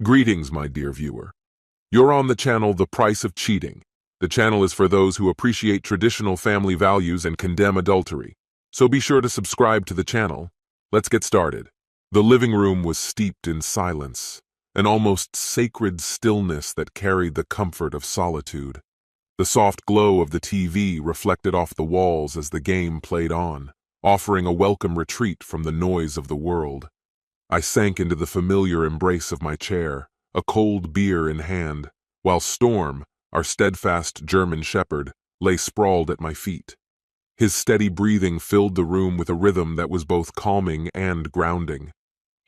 Greetings, my dear viewer. You're on the channel The Price of Cheating. The channel is for those who appreciate traditional family values and condemn adultery. So be sure to subscribe to the channel. Let's get started. The living room was steeped in silence, an almost sacred stillness that carried the comfort of solitude. The soft glow of the TV reflected off the walls as the game played on, offering a welcome retreat from the noise of the world. I sank into the familiar embrace of my chair, a cold beer in hand, while Storm, our steadfast German shepherd, lay sprawled at my feet. His steady breathing filled the room with a rhythm that was both calming and grounding.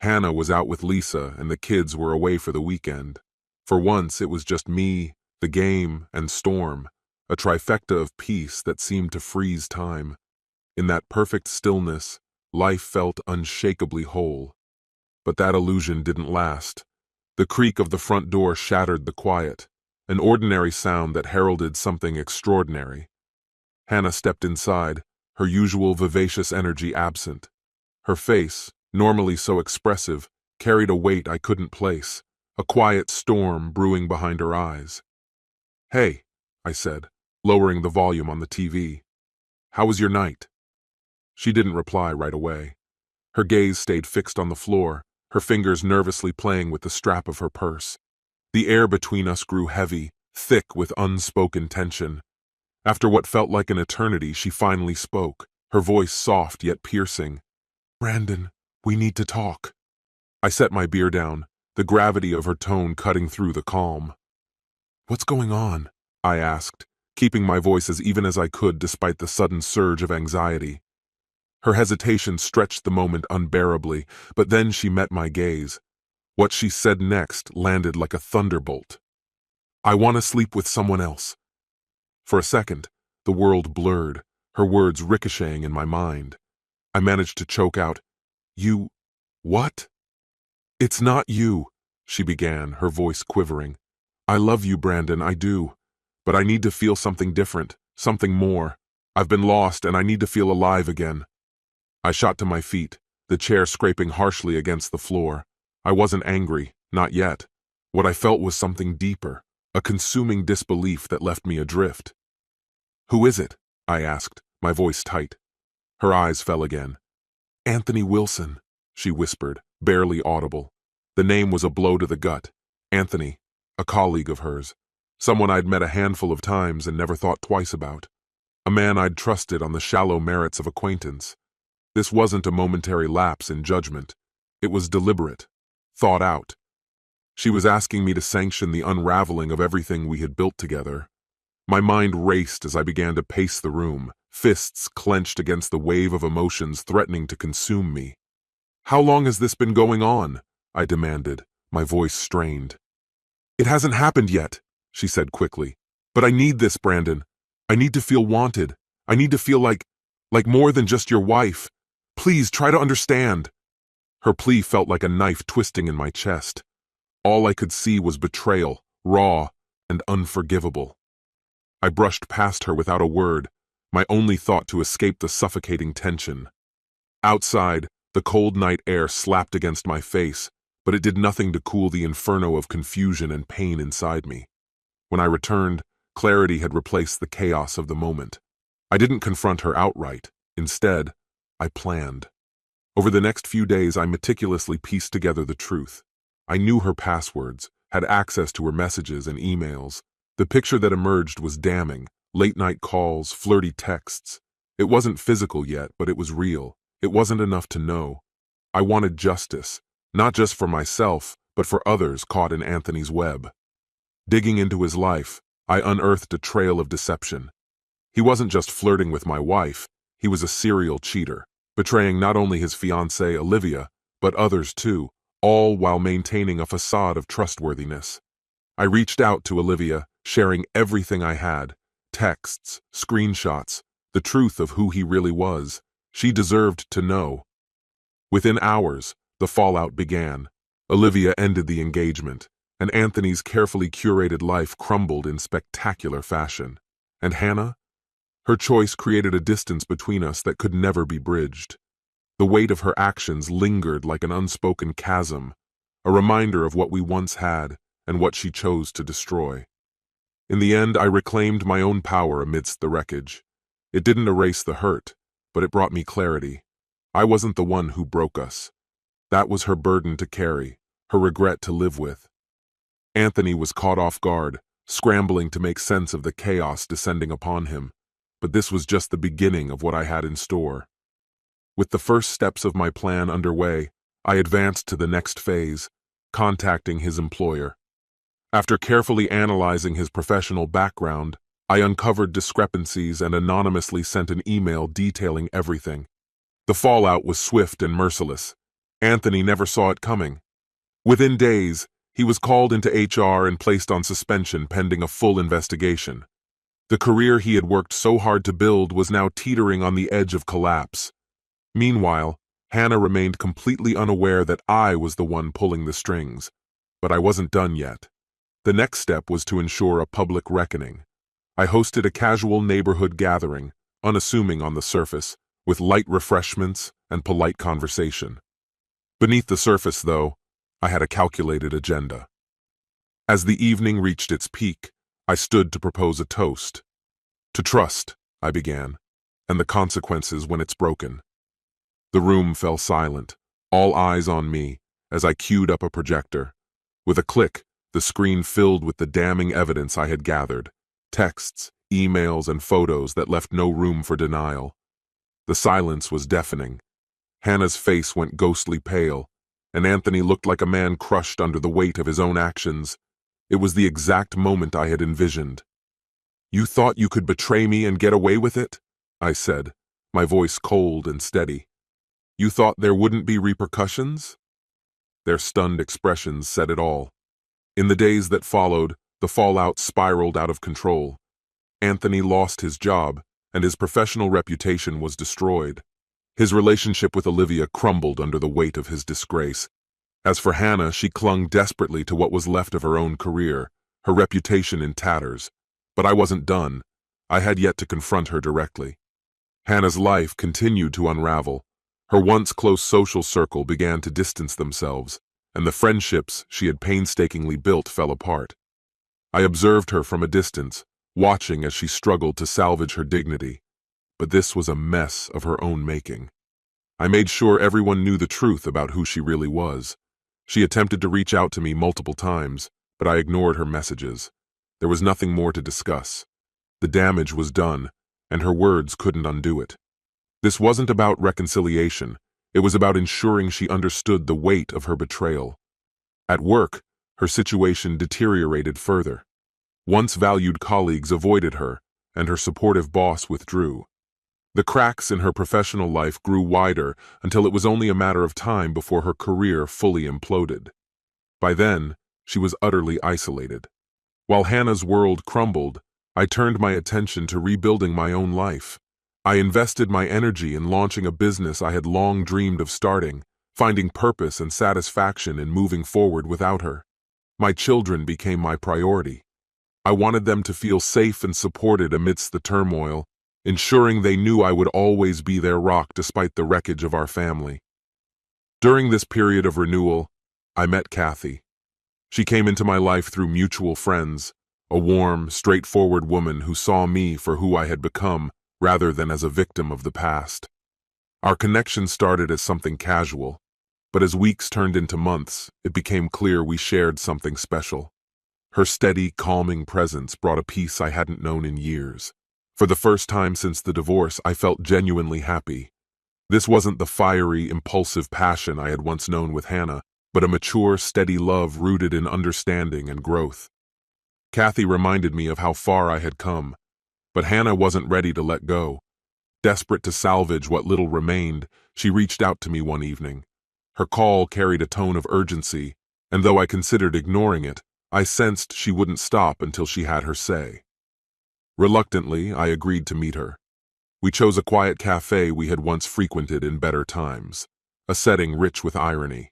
Hannah was out with Lisa, and the kids were away for the weekend. For once, it was just me, the game, and Storm, a trifecta of peace that seemed to freeze time. In that perfect stillness, life felt unshakably whole. But that illusion didn't last. The creak of the front door shattered the quiet, an ordinary sound that heralded something extraordinary. Hannah stepped inside, her usual vivacious energy absent. Her face, normally so expressive, carried a weight I couldn't place, a quiet storm brewing behind her eyes. "Hey," I said, lowering the volume on the TV. "How was your night?" She didn't reply right away. Her gaze stayed fixed on the floor, her fingers nervously playing with the strap of her purse. The air between us grew heavy, thick with unspoken tension. After what felt like an eternity, she finally spoke, her voice soft yet piercing. "Brandon, we need to talk." I set my beer down, the gravity of her tone cutting through the calm. "What's going on?" I asked, keeping my voice as even as I could despite the sudden surge of anxiety. Her hesitation stretched the moment unbearably, but then she met my gaze. What she said next landed like a thunderbolt. "I want to sleep with someone else." For a second, the world blurred, her words ricocheting in my mind. I managed to choke out, "You... what?" "It's not you," she began, her voice quivering. "I love you, Brandon, I do. But I need to feel something different, something more. I've been lost and I need to feel alive again." I shot to my feet, the chair scraping harshly against the floor. I wasn't angry, not yet. What I felt was something deeper, a consuming disbelief that left me adrift. "Who is it?" I asked, my voice tight. Her eyes fell again. "Anthony Wilson," she whispered, barely audible. The name was a blow to the gut. Anthony, a colleague of hers. Someone I'd met a handful of times and never thought twice about. A man I'd trusted on the shallow merits of acquaintance. This wasn't a momentary lapse in judgment. It was deliberate, thought out. She was asking me to sanction the unraveling of everything we had built together. My mind raced as I began to pace the room, fists clenched against the wave of emotions threatening to consume me. "How long has this been going on?" I demanded, my voice strained. "It hasn't happened yet," she said quickly. "But I need this, Brandon. I need to feel wanted. I need to feel like more than just your wife. Please try to understand." Her plea felt like a knife twisting in my chest. All I could see was betrayal, raw and unforgivable. I brushed past her without a word, my only thought to escape the suffocating tension. Outside, the cold night air slapped against my face, but it did nothing to cool the inferno of confusion and pain inside me. When I returned, clarity had replaced the chaos of the moment. I didn't confront her outright. Instead, I planned. Over the next few days, I meticulously pieced together the truth. I knew her passwords, had access to her messages and emails. The picture that emerged was damning. Late-night calls, flirty texts. It wasn't physical yet, but it was real. It wasn't enough to know. I wanted justice, not just for myself, but for others caught in Anthony's web. Digging into his life, I unearthed a trail of deception. He wasn't just flirting with my wife, he was a serial cheater, betraying not only his fiancée Olivia, but others too, all while maintaining a facade of trustworthiness. I reached out to Olivia, sharing everything I had, texts, screenshots, the truth of who he really was. She deserved to know. Within hours, the fallout began. Olivia ended the engagement, and Anthony's carefully curated life crumbled in spectacular fashion. And Hannah? Her choice created a distance between us that could never be bridged. The weight of her actions lingered like an unspoken chasm, a reminder of what we once had and what she chose to destroy. In the end, I reclaimed my own power amidst the wreckage. It didn't erase the hurt, but it brought me clarity. I wasn't the one who broke us. That was her burden to carry, her regret to live with. Anthony was caught off guard, scrambling to make sense of the chaos descending upon him, but this was just the beginning of what I had in store. With the first steps of my plan underway, I advanced to the next phase, contacting his employer. After carefully analyzing his professional background, I uncovered discrepancies and anonymously sent an email detailing everything. The fallout was swift and merciless. Anthony never saw it coming. Within days, he was called into HR and placed on suspension pending a full investigation. The career he had worked so hard to build was now teetering on the edge of collapse. Meanwhile, Hannah remained completely unaware that I was the one pulling the strings. But I wasn't done yet. The next step was to ensure a public reckoning. I hosted a casual neighborhood gathering, unassuming on the surface, with light refreshments and polite conversation. Beneath the surface, though, I had a calculated agenda. As the evening reached its peak, I stood to propose a toast. To trust, I began, and the consequences when it's broken. The room fell silent, all eyes on me, as I queued up a projector. With a click, the screen filled with the damning evidence I had gathered, texts, emails, and photos that left no room for denial. The silence was deafening. Hannah's face went ghostly pale, and Anthony looked like a man crushed under the weight of his own actions. It was the exact moment I had envisioned. "You thought you could betray me and get away with it?" I said, my voice cold and steady. "You thought there wouldn't be repercussions?" Their stunned expressions said it all. In the days that followed, the fallout spiraled out of control. Anthony lost his job, and his professional reputation was destroyed. His relationship with Olivia crumbled under the weight of his disgrace. As for Hannah, she clung desperately to what was left of her own career, her reputation in tatters. But I wasn't done. I had yet to confront her directly. Hannah's life continued to unravel. Her once close social circle began to distance themselves, and the friendships she had painstakingly built fell apart. I observed her from a distance, watching as she struggled to salvage her dignity. But this was a mess of her own making. I made sure everyone knew the truth about who she really was. She attempted to reach out to me multiple times, but I ignored her messages. There was nothing more to discuss. The damage was done, and her words couldn't undo it. This wasn't about reconciliation. It was about ensuring she understood the weight of her betrayal. At work, her situation deteriorated further. Once valued colleagues avoided her, and her supportive boss withdrew. The cracks in her professional life grew wider until it was only a matter of time before her career fully imploded. By then, she was utterly isolated. While Hannah's world crumbled, I turned my attention to rebuilding my own life. I invested my energy in launching a business I had long dreamed of starting, finding purpose and satisfaction in moving forward without her. My children became my priority. I wanted them to feel safe and supported amidst the turmoil, ensuring they knew I would always be their rock despite the wreckage of our family. During this period of renewal, I met Kathy. She came into my life through mutual friends, a warm, straightforward woman who saw me for who I had become rather than as a victim of the past. Our connection started as something casual, but as weeks turned into months, it became clear we shared something special. Her steady, calming presence brought a peace I hadn't known in years. For the first time since the divorce, I felt genuinely happy. This wasn't the fiery, impulsive passion I had once known with Hannah, but a mature, steady love rooted in understanding and growth. Kathy reminded me of how far I had come, but Hannah wasn't ready to let go. Desperate to salvage what little remained, she reached out to me one evening. Her call carried a tone of urgency, and though I considered ignoring it, I sensed she wouldn't stop until she had her say. Reluctantly, I agreed to meet her. We chose a quiet cafe we had once frequented in better times, a setting rich with irony.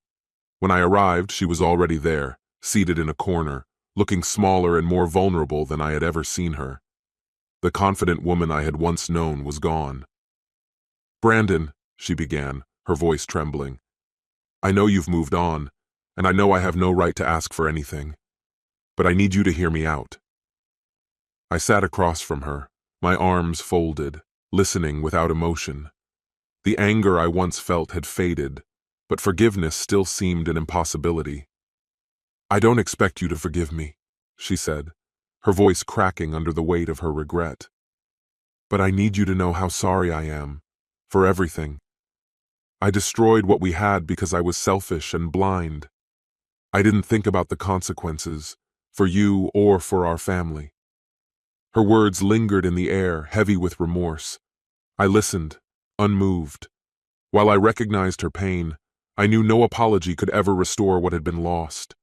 When I arrived, she was already there, seated in a corner, looking smaller and more vulnerable than I had ever seen her. The confident woman I had once known was gone. "Brandon," she began, her voice trembling, "I know you've moved on, and I know I have no right to ask for anything, but I need you to hear me out." I sat across from her, my arms folded, listening without emotion. The anger I once felt had faded, but forgiveness still seemed an impossibility. "I don't expect you to forgive me," she said, her voice cracking under the weight of her regret. "But I need you to know how sorry I am, for everything. I destroyed what we had because I was selfish and blind. I didn't think about the consequences, for you or for our family." Her words lingered in the air, heavy with remorse. I listened, unmoved. While I recognized her pain, I knew no apology could ever restore what had been lost.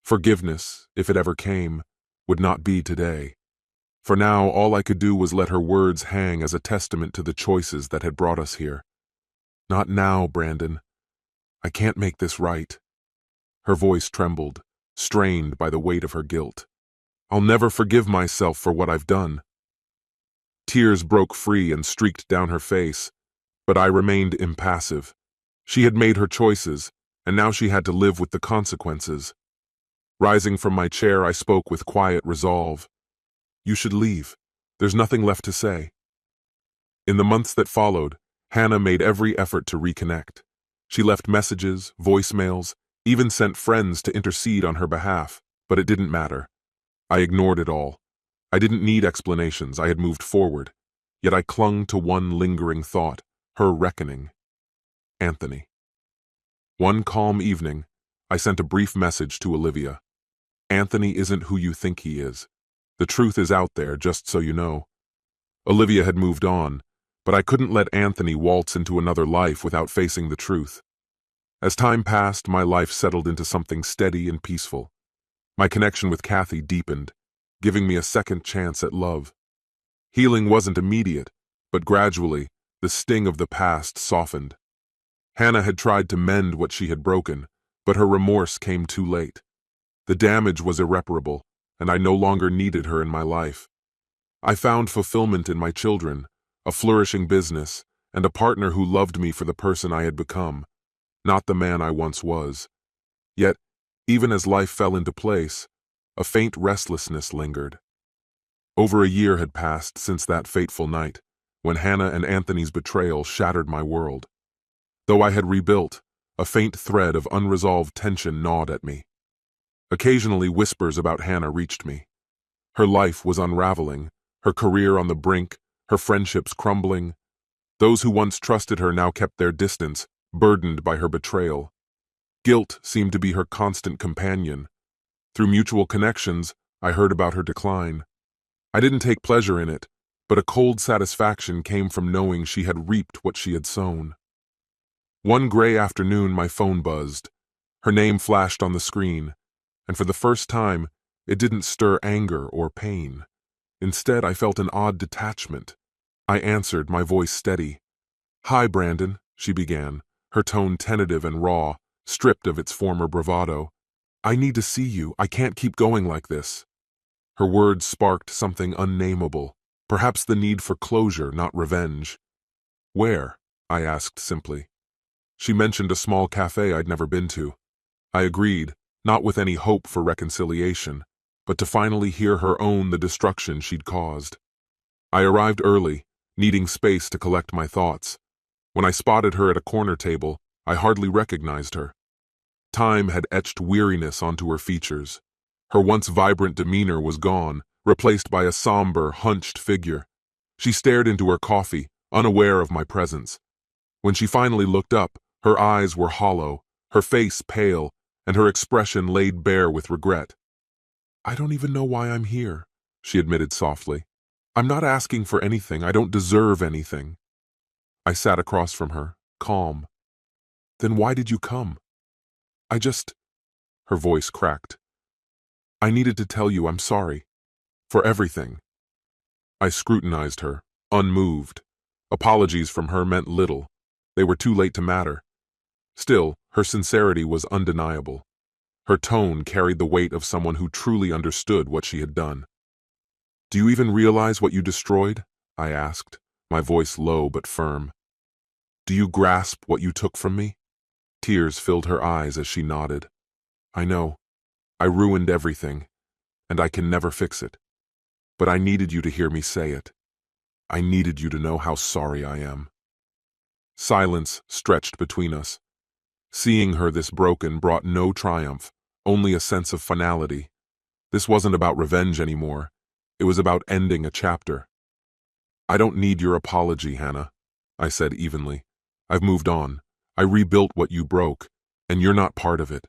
Forgiveness, if it ever came, would not be today. For now, all I could do was let her words hang as a testament to the choices that had brought us here. "Not now, Brandon. I can't make this right." Her voice trembled, strained by the weight of her guilt. "I'll never forgive myself for what I've done." Tears broke free and streaked down her face, but I remained impassive. She had made her choices, and now she had to live with the consequences. Rising from my chair, I spoke with quiet resolve. "You should leave. There's nothing left to say." In the months that followed, Hannah made every effort to reconnect. She left messages, voicemails, even sent friends to intercede on her behalf, but it didn't matter. I ignored it all. I didn't need explanations, I had moved forward. Yet I clung to one lingering thought, her reckoning. Anthony. One calm evening, I sent a brief message to Olivia. "Anthony isn't who you think he is. The truth is out there, just so you know." Olivia had moved on, but I couldn't let Anthony waltz into another life without facing the truth. As time passed, my life settled into something steady and peaceful. My connection with Kathy deepened, giving me a second chance at love. Healing wasn't immediate, but gradually, the sting of the past softened. Hannah had tried to mend what she had broken, but her remorse came too late. The damage was irreparable, and I no longer needed her in my life. I found fulfillment in my children, a flourishing business, and a partner who loved me for the person I had become, not the man I once was. Yet, even as life fell into place, a faint restlessness lingered. Over a year had passed since that fateful night, when Hannah and Anthony's betrayal shattered my world. Though I had rebuilt, a faint thread of unresolved tension gnawed at me. Occasionally, whispers about Hannah reached me. Her life was unraveling, her career on the brink, her friendships crumbling. Those who once trusted her now kept their distance, burdened by her betrayal. Guilt seemed to be her constant companion. Through mutual connections, I heard about her decline. I didn't take pleasure in it, but a cold satisfaction came from knowing she had reaped what she had sown. One gray afternoon, my phone buzzed. Her name flashed on the screen, and for the first time, it didn't stir anger or pain. Instead, I felt an odd detachment. I answered, my voice steady. "Hi, Brandon," she began, her tone tentative and raw, stripped of its former bravado. "I need to see you. I can't keep going like this." Her words sparked something unnameable, perhaps the need for closure, not revenge. "Where?" I asked simply. She mentioned a small cafe I'd never been to. I agreed, not with any hope for reconciliation, but to finally hear her own the destruction she'd caused. I arrived early, needing space to collect my thoughts. When I spotted her at a corner table, I hardly recognized her. Time had etched weariness onto her features. Her once vibrant demeanor was gone, replaced by a somber, hunched figure. She stared into her coffee, unaware of my presence. When she finally looked up, her eyes were hollow, her face pale, and her expression laid bare with regret. "I don't even know why I'm here," she admitted softly. "I'm not asking for anything. I don't deserve anything." I sat across from her, calm. "Then why did you come?" "I just—" Her voice cracked. "I needed to tell you I'm sorry. For everything." I scrutinized her, unmoved. Apologies from her meant little. They were too late to matter. Still, her sincerity was undeniable. Her tone carried the weight of someone who truly understood what she had done. "Do you even realize what you destroyed?" I asked, my voice low but firm. "Do you grasp what you took from me?" Tears filled her eyes as she nodded. I know. I ruined everything, and I can never fix it. But I needed you to hear me say it. I needed you to know how sorry I am." Silence stretched between us. Seeing her this broken brought no triumph, only a sense of finality. This wasn't about revenge anymore. It was about ending a chapter. "I don't need your apology, Hannah," I said evenly. "I've moved on. I rebuilt what you broke, and you're not part of it."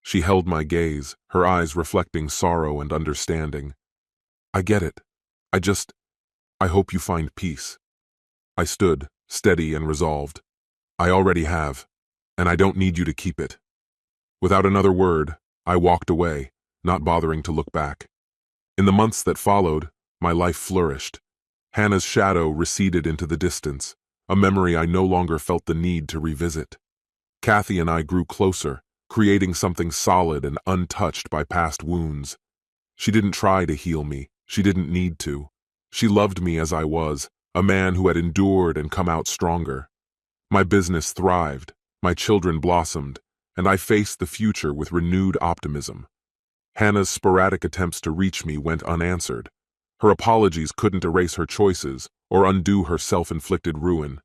She held my gaze, her eyes reflecting sorrow and understanding. "I get it. I hope you find peace." I stood, steady and resolved. "I already have, and I don't need you to keep it." Without another word, I walked away, not bothering to look back. In the months that followed, my life flourished. Hannah's shadow receded into the distance, a memory I no longer felt the need to revisit. Kathy and I grew closer, creating something solid and untouched by past wounds. She didn't try to heal me. She didn't need to. She loved me as I was, a man who had endured and come out stronger. My business thrived, my children blossomed, and I faced the future with renewed optimism. Hannah's sporadic attempts to reach me went unanswered. Her apologies couldn't erase her choices or undo her self-inflicted ruin.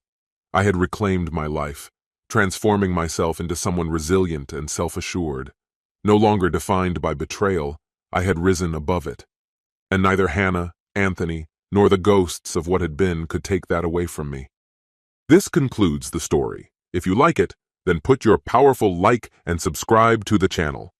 I had reclaimed my life, transforming myself into someone resilient and self-assured. No longer defined by betrayal, I had risen above it. And neither Hannah, Anthony, nor the ghosts of what had been could take that away from me. This concludes the story. If you like it, then put your powerful like and subscribe to the channel.